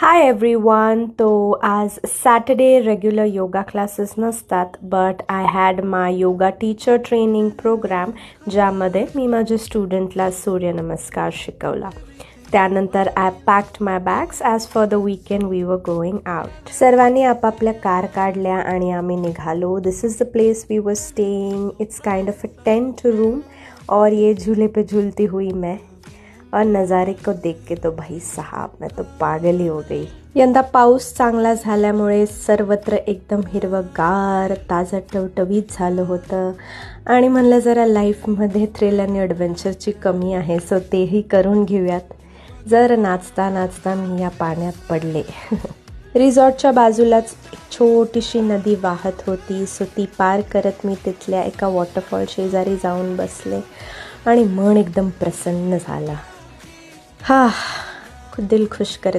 हाय everyone. तो आज Saturday regular yoga classes नसतात, but I had my yoga teacher training program, ज्यामध्ये मी माझ्या स्टुडंटला सूर्यनमस्कार शिकवला. त्यानंतर I packed my bags as for the weekend we were going out. सर्वांनी आपापल्या कार काढल्या आणि आम्ही निघालो. This is the place we were staying. It's kind of a tent room और ये झूले पे झूलती हुई मैं और नज़ारे को देख के तो भाई साहब मैं तो पागल ही हो गई. यंदा पाऊस चांगला झाल्यामुळे सर्वत्र एकदम हिरवंगार ताजं टवटवीत झालं होतं आणि म्हणलं जरा लाईफमध्ये थ्रिल आणि ॲडव्हेंचरची कमी आहे, सो तेही करून घेऊयात. जर नाचता नाचता मी या पाण्यात पडले. रिसॉर्टच्या बाजूलाच एक छोटीशी नदी वाहत होती, सो ती पार करत मी तिथल्या एका वॉटरफॉल शेजारी जाऊन बसले आणि मन एकदम प्रसन्न झाला. दिल खुश कर